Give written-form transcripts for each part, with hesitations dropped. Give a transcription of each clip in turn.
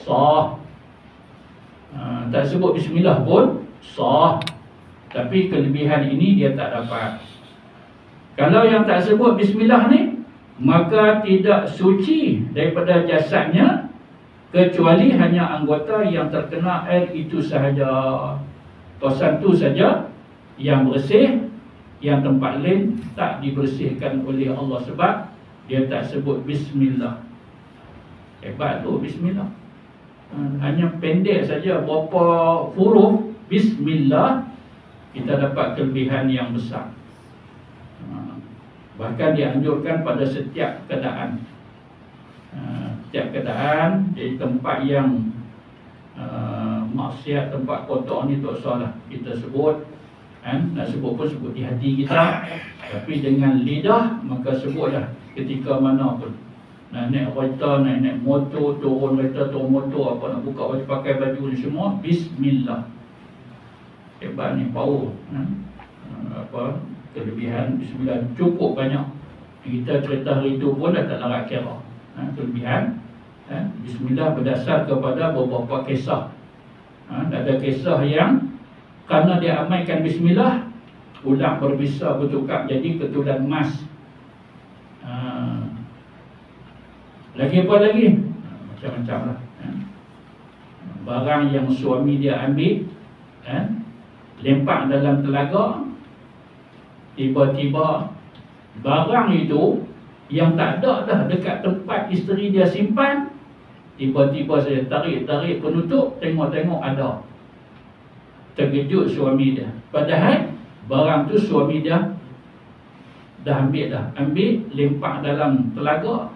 sah. Tak sebut bismillah pun sah. Tapi kelebihan ini dia tak dapat. Kalau yang tak sebut bismillah ni, maka tidak suci daripada jasadnya kecuali hanya anggota yang terkena air itu sahaja. Kawasan tu saja yang bersih, yang tempat lain tak dibersihkan oleh Allah sebab dia tak sebut bismillah. Hebat tu bismillah. Hanya pendek saja berapa huruf bismillah, kita dapat kelebihan yang besar. Bahkan dianjurkan pada setiap keadaan. Setiap keadaan di tempat yang maksiat, tempat kotor ni tak usahlah kita sebut. Nak sebut pun sebut di hati kita, tapi dengan lidah maka sebutlah ketika mana pun. Nak naik kereta, naik motor, turun kereta, turun motor, apa nak buka baju, pakai baju ni semua bismillah. Hebat ni, power. Apa kelebihan bismillah cukup banyak. Kita cerita hari itu pun dah tak larat kira. Kelebihan bismillah berdasar kepada beberapa kisah. Ada kisah yang kerana dia amaikan bismillah, ulang berbisa bertukar jadi ketulan emas. Lagi apa lagi? Macam-macam lah. Barang yang suami dia ambil, lempak dalam telaga, tiba-tiba barang itu yang tak ada dah dekat tempat isteri dia simpan, tiba-tiba saya tarik penutup, tengok-tengok ada. Terkejut suami dia. Padahal barang tu suami dia dah ambil dah. Ambil, lempak dalam telaga.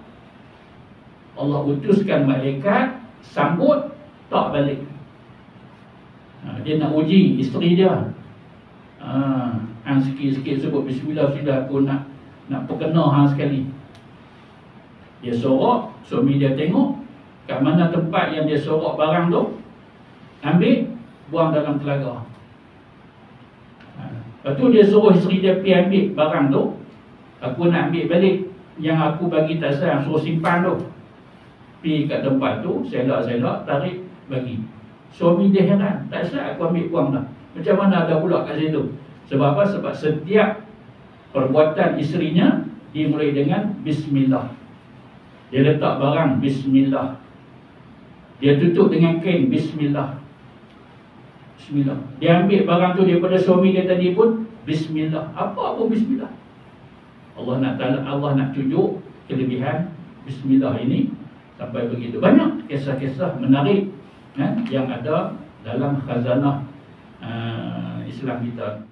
Allah utuskan malaikat, sambut, tak balik. Dia nak uji isteri dia. Hang sikit-sikit sebut bismillah, sudah aku nak perkena hang sekali. Dia sorok, suami dia tengok kat mana tempat yang dia sorok barang tu, ambil, buang dalam telaga. Lepas tu dia suruh isteri dia pergi ambil barang tu. Aku nak ambil balik yang aku bagi tak sayang, suruh simpan tu. Pergi kat tempat tu, selak-selak, tarik, bagi. Suami dia heran, tak sayang aku ambil buang dah. Macam mana ada pula kat situ? Sebab apa? Sebab setiap perbuatan isterinya dimulai dengan bismillah. Dia letak barang, bismillah. Dia tutup dengan kain, bismillah. Bismillah. Dia ambil barang tu daripada suami dia tadi pun bismillah. Apa pun bismillah. Allah nak tunjuk kelebihan bismillah ini sampai begitu banyak kisah-kisah menarik yang ada dalam khazanah Islam kita.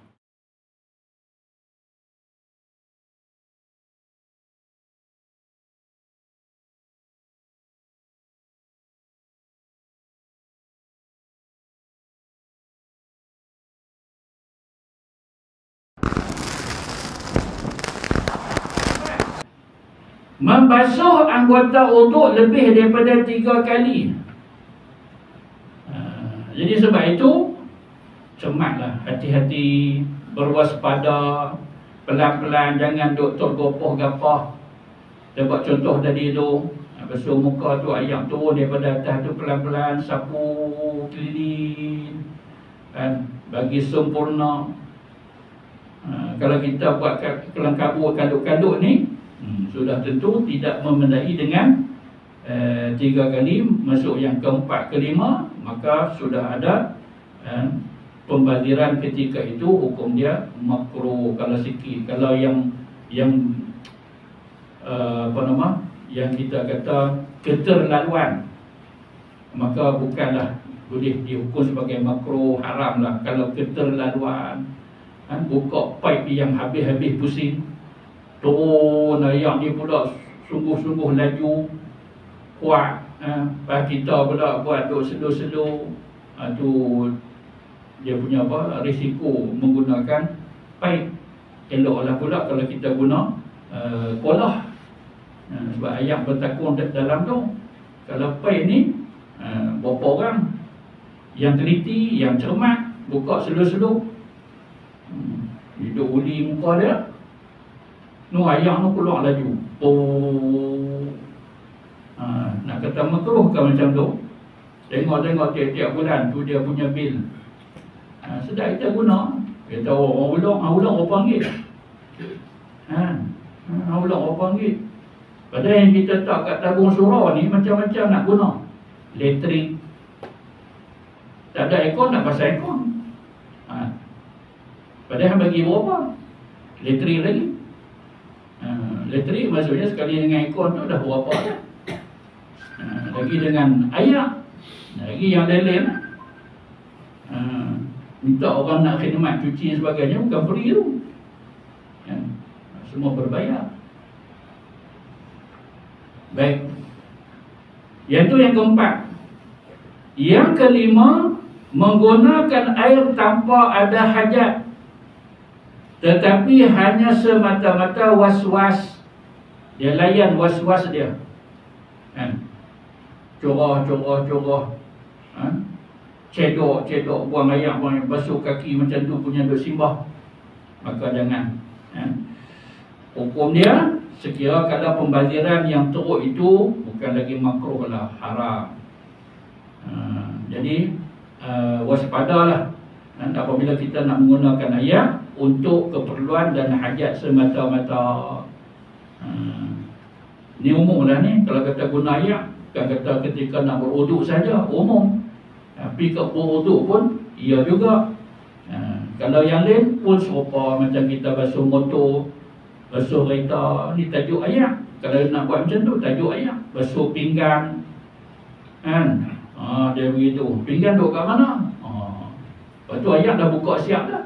Membasuh anggota uduk lebih daripada 3 kali. Jadi sebab itu, cermatlah, hati-hati, berwaspada, pelan-pelan, jangan duk tergopoh gapah. Dia buat contoh tadi tu, basuh muka tu, ayam turun daripada atas tu pelan-pelan, sapu keliling, bagi sempurna. Kalau kita buat kelang kabut kaduk-kaduk ni, sudah tentu tidak memendai dengan 3 kali. Masuk yang keempat, kelima, maka sudah ada pembaziran ketika itu, hukum dia makruh kalau sikit. Kalau yang yang kita kata keterlaluan, maka bukanlah boleh dihukum sebagai makruh, haram lah. Kalau keterlaluan, buka pipe yang habis-habis pusing, turun air ni pula sungguh-sungguh laju kuat, kita pula buat duk slow-slow, tu dia punya apa, risiko menggunakan pipe. Eloklah pula kalau kita guna kolah, sebab ayam bertakung dalam tu. Kalau pipe ni berapa orang yang teliti, yang cermat, buka slow-slow, hidup uli muka dia, ayam tu keluar laju. Nak kata makruh ke macam tu? Tengok-tengok tiap-tiap bulan tu dia punya bil. Sedap kita guna. Kita orang ulang berapa ringgit. Ulang berapa ringgit. Padahal yang kita tak kat tabung surau ni macam-macam nak guna. Elektrik. Tak ada aircon nak pasang aircon. Padahal bagi berapa? Elektrik lagi. Elektrik maksudnya sekali dengan aircon tu dah berapa dah. Lagi dengan air. Lagi yang lain-lain. Minta orang nak khidmat cuci dan sebagainya bukan free tu. Semua berbayar. Baik. Yang tu yang keempat. Yang kelima, menggunakan air tanpa ada hajat, tetapi hanya semata-mata was-was. Dia layan was-was dia. Corah. Cedok buang air, basuh kaki macam tu punya duk simbah. Maka jangan. Hukum dia, sekira kalau pembaziran yang teruk itu bukan lagi makruh lah, haram. Jadi waspadalah apabila kita nak menggunakan air untuk keperluan dan hajat semata-mata. Ni umum lah ni. Kalau kata guna air, kan kata ketika nak berwuduk saja, umum. Tapi ke berwuduk pun ia juga. Kalau yang lain pun serupa, macam kita basuh motor, basuh kereta, ni tajuk air. Kalau nak buat macam tu, tajuk air. Basuh pinggan, dia begitu. Pinggan duduk kat mana? Lepas tu air dah buka siap dah.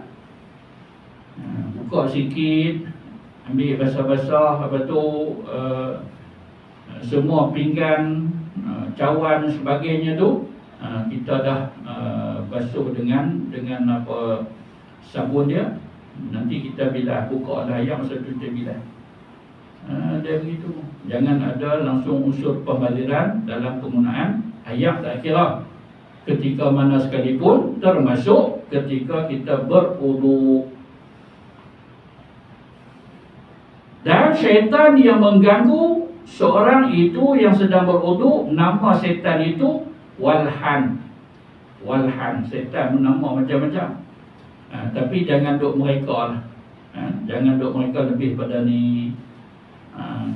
Buka sikit, ambil basah-basah. Lepas tu semua pinggan, cawan sebagainya tu kita dah basuh dengan apa, sabun dia. Nanti kita bilas, buka dah air, masa tu kita bilas. Dia begitu. Jangan ada langsung unsur pembaziran dalam penggunaan air. Tak kira ketika mana sekalipun, termasuk ketika kita berwuduk. Dan syaitan yang mengganggu seorang itu yang sedang berwuduk, nama syaitan itu walhan. Syaitan nama macam-macam. Tapi jangan duk mereka lah. Jangan duk mereka lebih pada ni.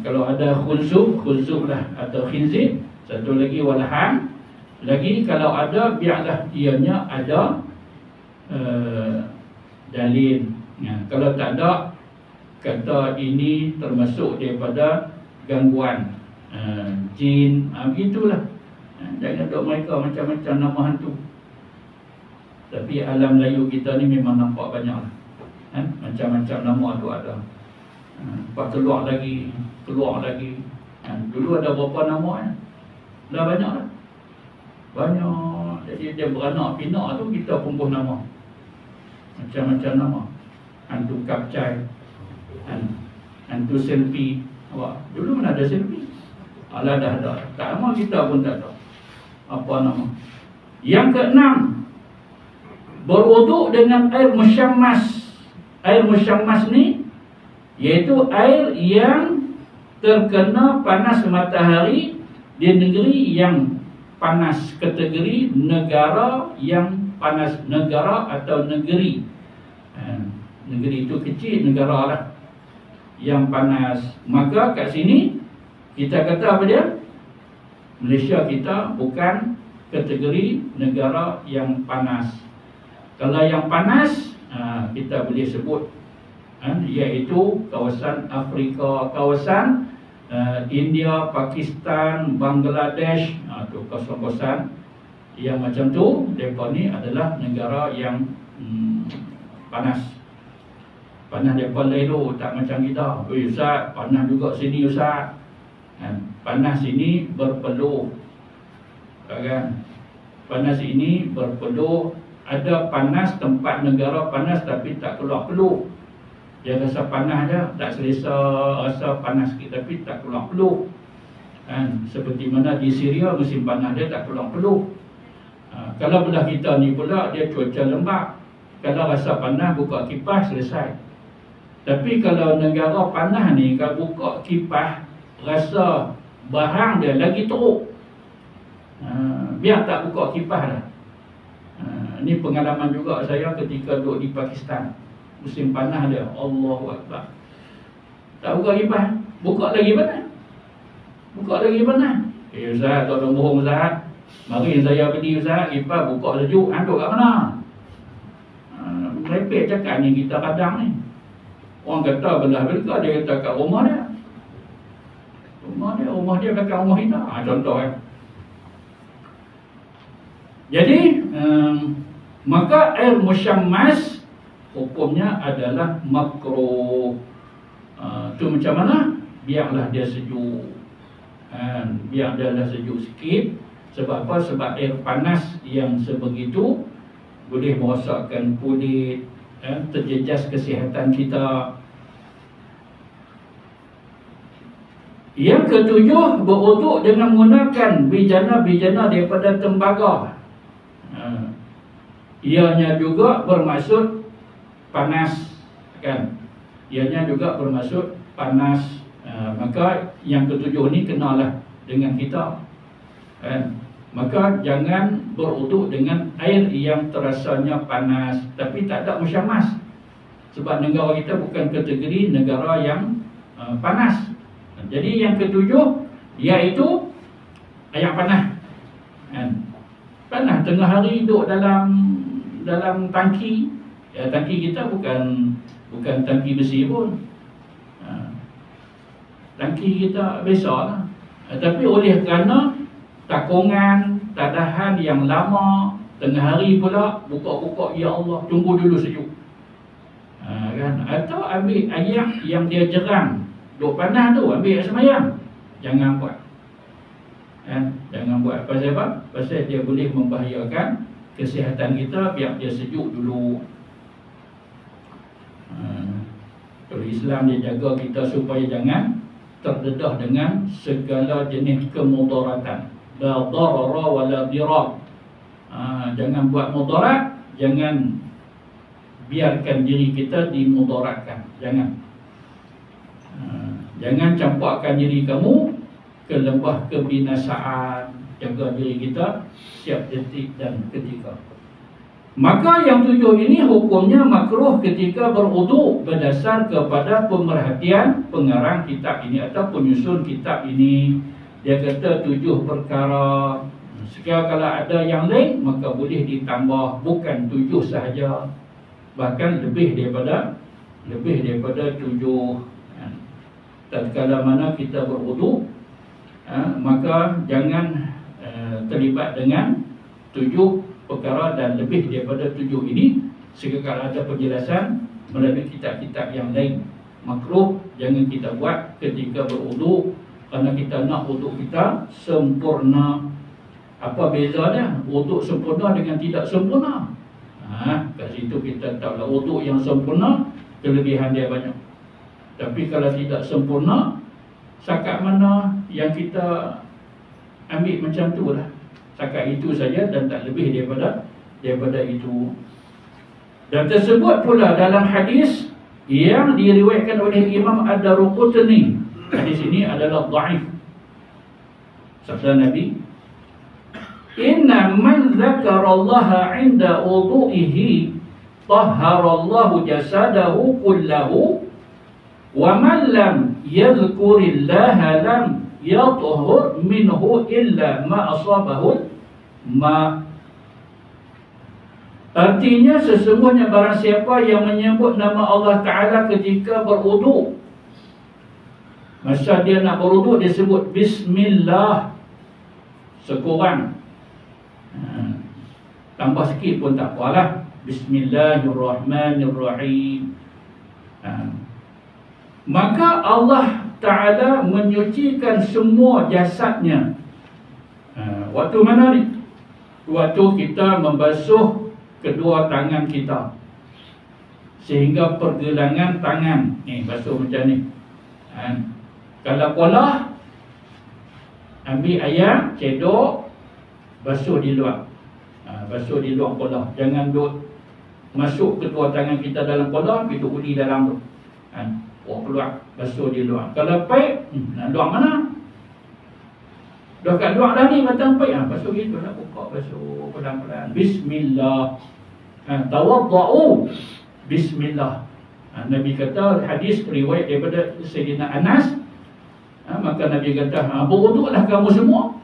Kalau ada khunzub lah, atau khinzib. Satu lagi walhan. Lagi kalau ada, biarlah ianya ada dalil. Kalau tak ada, kata ini termasuk daripada gangguan jin. Begitulah. Jangan duk mereka macam-macam nama hantu. Tapi alam Melayu kita ni memang nampak banyak lah. Macam-macam nama tu ada. Lepas keluar lagi. Dulu ada berapa nama? Dah banyak lah. Banyak. Jadi dia beranak pinak tu, kita pembuh nama. Macam-macam nama. Hantu kapcai, hantu selfie. Dulu mana ada selfie? Alah dah ada. Tak lama kita pun tak tahu apa nama. Yang keenam, berwuduk dengan air musyammas. Air musyammas ni iaitu air yang terkena panas matahari di negeri yang panas, kategori negara yang panas. Negara atau negeri. Negeri itu kecil, negara lah yang panas. Maka kat sini kita kata apa dia? Malaysia kita bukan kategori negara yang panas. Kalau yang panas, kita boleh sebut iaitu kawasan Afrika, kawasan India, Pakistan, Bangladesh. Tu kawasan-kawasan yang macam tu, mereka ni adalah negara yang panas. Panas mereka lelu, tak macam kita. Ustaz, panas juga sini Ustaz. Panas ini berpeluh, kan? Panas ini berpeluh. Ada panas tempat negara panas tapi tak keluar peluh. Dia rasa panas je, tak selesa rasa panas sikit tapi tak keluar peluh. Seperti mana di Syria musim panas dia tak keluar peluh. Kalau belah kita ni pula dia cuaca lembap. Kalau rasa panas buka kipas selesai. Tapi kalau negara panas ni, kalau buka kipas rasa barang dia lagi teruk. biar tak buka kipas dah. Ini pengalaman juga saya ketika duduk di Pakistan. Musim panas dia, Allahu Akbar. Tak buka kipas, buka lagi panas. Buka lagi panas. Ustaz, tak ada bohong Ustaz. Mari saya beli Ustaz, kipas buka sejuk, anduk kat mana? Merepek cakap ni kita kadang ni. Orang kata belah-belah, dia kata kat rumah dia. Rumah dia dekat rumah kita. Contoh kan. Jadi maka air musyammas hukumnya adalah makruh. Tu macam mana? Biarlah dia sejuk. Biar dia sejuk sikit. Sebab apa? Sebab air panas yang sebegitu boleh merosakkan kulit, terjejas kesihatan kita. Yang ketujuh, berwuduk dengan menggunakan bijana-bijana daripada tembaga. Ianya juga bermaksud panas, kan? Ianya juga bermaksud panas. Maka yang ketujuh ni kenalah dengan kita, kan? Maka jangan berwuduk dengan air yang terasanya panas, tapi tak ada musyammas. Sebab negara kita bukan kategori negara yang panas. Jadi yang ketujuh iaitu air panas, kan? Panas tengah hari duduk dalam tangki. Tangki kita bukan tangki besi pun. Tangki kita besar lah. Tapi oleh kerana takungan, tadahan yang lama, tengah hari pula buka-buka, ya Allah, tunggu dulu sejuk. Kan? Atau ambil air yang dia jerang, duk panas tu, ambil semayang. Jangan buat. Jangan buat. Pasal apa? Pasal dia boleh membahayakan kesihatan kita. Biar dia sejuk dulu. Kalau Islam dia jaga kita supaya jangan terdedah dengan segala jenis kemudaratan. La darara wa la dirar. Jangan buat mudarat. Jangan biarkan diri kita dimudaratkan. Jangan campurkan diri kamu ke lembah kebinasaan. Jaga diri kita siap detik dan ketika. Maka yang tujuh ini hukumnya makruh ketika berwuduk berdasar kepada pemerhatian pengarang kitab ini atau penyusun kitab ini. Dia kata 7 perkara. Sekiranya kalau ada yang lain maka boleh ditambah, bukan 7 sahaja, bahkan lebih daripada 7. Tatkala mana kita berwuduk, maka jangan terlibat dengan 7 perkara dan lebih daripada 7 ini. Sekiranya ada penjelasan melalui kitab-kitab yang lain. Makruh jangan kita buat ketika berwuduk, kerana kita nak wuduk kita sempurna. Apa bezanya wuduk sempurna dengan tidak sempurna? Kat situ kita tahulah wuduk yang sempurna kelebihan dia banyak. Tapi kalau tidak sempurna, setakat mana yang kita ambil macam tu lah, setakat itu saja dan tak lebih daripada itu. Dan tersebut pula dalam hadis yang diriwayatkan oleh Imam Ad-Darqutni. Hadis ini adalah dhaif. Sabda Nabi, inna man dzakarallaha 'inda wudu'ihi tahharallahu jasadahu kullahu wa man lam yadhkurillaha lam yathhur minhu illa ma asabahu ma. Artinya sesungguhnya barang siapa yang menyebut nama Allah Ta'ala ketika berwuduk, masa dia nak berwuduk dia sebut Bismillah sekurang, tambah sikit pun tak apalah, Bismillahirrahmanirrahim. Maka Allah Ta'ala menyucikan semua jasadnya. Waktu mana ni? Waktu kita membasuh kedua tangan kita sehingga pergelangan tangan ni basuh macam ni. Kalau polah, ambil air cedok, basuh di luar. Basuh di luar polah. Jangan duk masuk kedua tangan kita dalam polah, itu uli dalam tu. Keluar, basuh di luar. Kalau paip, nak luar mana? Dah kat luar dah ni batang pek. Pasal gitu nak buka basuh pelan-pelan. Bismillah. Tawadda'u. Bismillah. Nabi kata, hadis riwayat daripada Sayyidina Anas, maka Nabi kata, berwuduklah kamu semua,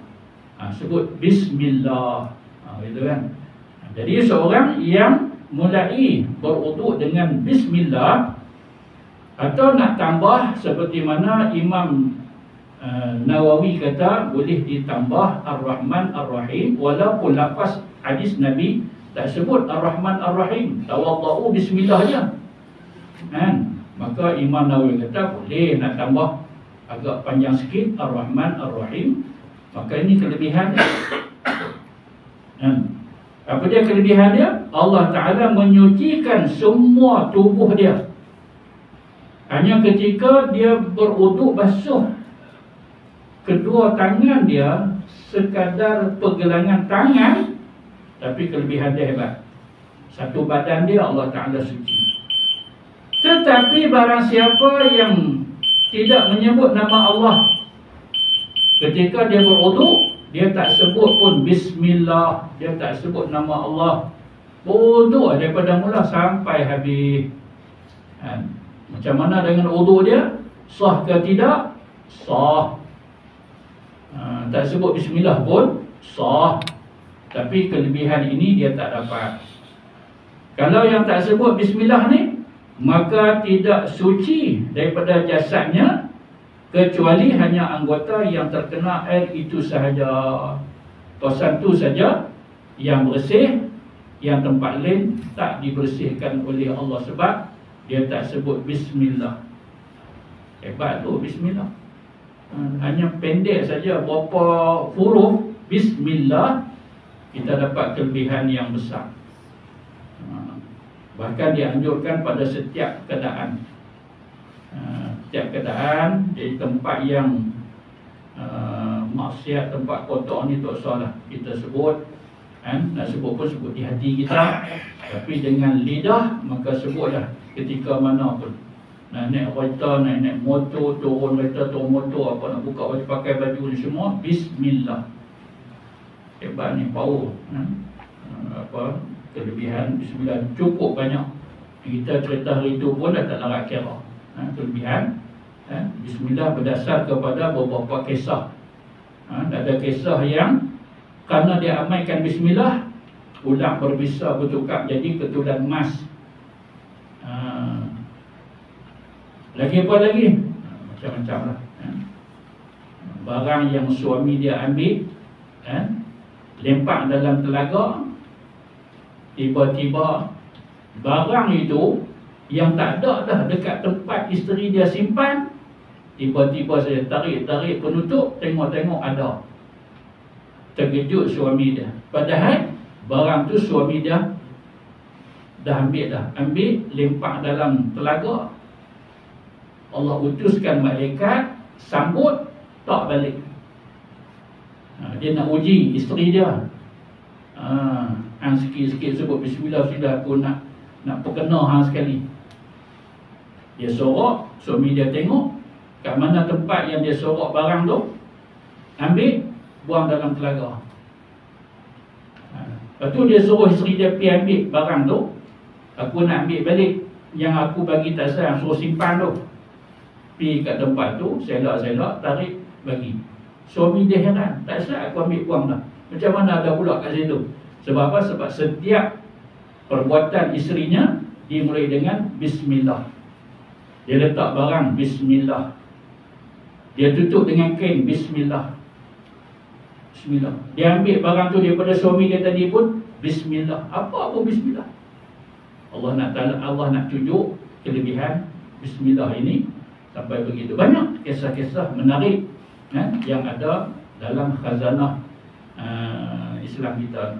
sebut Bismillah. Gitu kan. Jadi seorang yang mulai berwuduk dengan Bismillah, atau nak tambah seperti mana Imam Nawawi kata, boleh ditambah Ar-Rahman Ar-Rahim, walaupun lafaz hadis Nabi tak sebut Ar-Rahman Ar-Rahim, tawadda'u Bismillah je. Kan? Maka Imam Nawawi kata boleh nak tambah agak panjang sikit Ar-Rahman Ar-Rahim. Maka ini kelebihan dia. Apa dia kelebihan dia? Allah Ta'ala menyucikan semua tubuh dia. Hanya ketika dia berwuduk basuh kedua tangan dia, sekadar pergelangan tangan, tapi kelebihan dia hebat. Satu badan dia Allah Ta'ala suci. Tetapi barang siapa yang tidak menyebut nama Allah ketika dia berwuduk, dia tak sebut pun Bismillah, dia tak sebut nama Allah, wuduk daripada mula sampai habis. Macam mana dengan wuduk dia? Sah ke tidak? Sah. Tak sebut Bismillah pun sah. Tapi kelebihan ini dia tak dapat. Kalau yang tak sebut Bismillah ni, maka tidak suci daripada jasadnya, kecuali hanya anggota yang terkena air itu sahaja. Kawasan itu saja yang bersih, yang tempat lain tak dibersihkan oleh Allah sebab dia tak sebut Bismillah. Hebat tu Bismillah. Hanya pendek saja berapa huruf Bismillah, kita dapat kelebihan yang besar. Bahkan dianjurkan pada setiap keadaan. Setiap keadaan, jadi tempat yang maksiat, tempat kotor ni tak salah kita sebut. Nak sebut pun sebut di hati kita, tapi dengan lidah maka sebutlah ketika mana pun. Nak naik kereta, naik motor, turun kereta, turun motor, apa nak buka baju, pakai baju ni semua Bismillah. Hebat ni, power. Kelebihan Bismillah cukup banyak. Kita cerita hari itu pun dah tak larat kira. Kelebihan Bismillah berdasar kepada beberapa kisah. Ada kisah yang kerana dia amaikan Bismillah, ulang berbisa bertukar jadi ketulan emas. Lagi apa lagi? Macam-macam lah. Barang yang suami dia ambil, lempak dalam telaga, tiba-tiba barang itu yang tak ada dah dekat tempat isteri dia simpan, tiba-tiba saya tarik penutup, tengok-tengok ada. Terkejut suami dia. Padahal barang tu suami dia dah ambil lempak dalam telaga. Allah utuskan malaikat sambut, tak balik. Dia nak uji isteri dia. Sikit-sikit sebut Bismillah, sudah aku nak perkena hang sekali. Dia sorok, suami dia tengok kat mana tempat yang dia sorok barang tu, ambil, buang dalam telaga. Lepas tu dia suruh isteri dia pergi ambil barang tu. Aku nak ambil balik yang aku bagi tak sayang, suruh simpan tu. Pergi kat tempat tu, selak-selak, tarik, bagi. Suami dia heran, tak sayang aku ambil buang dah. Macam mana ada pula kat situ? Sebab apa? Sebab setiap perbuatan isterinya dimulai dengan Bismillah. Dia letak barang, Bismillah. Dia tutup dengan kain, Bismillah. Bismillah. Dia ambil barang tu daripada suami dia tadi pun Bismillah. Apa Bismillah? Allah nak tunjuk kelebihan Bismillah ini. Sampai begitu banyak kisah-kisah menarik yang ada dalam khazanah Islam kita.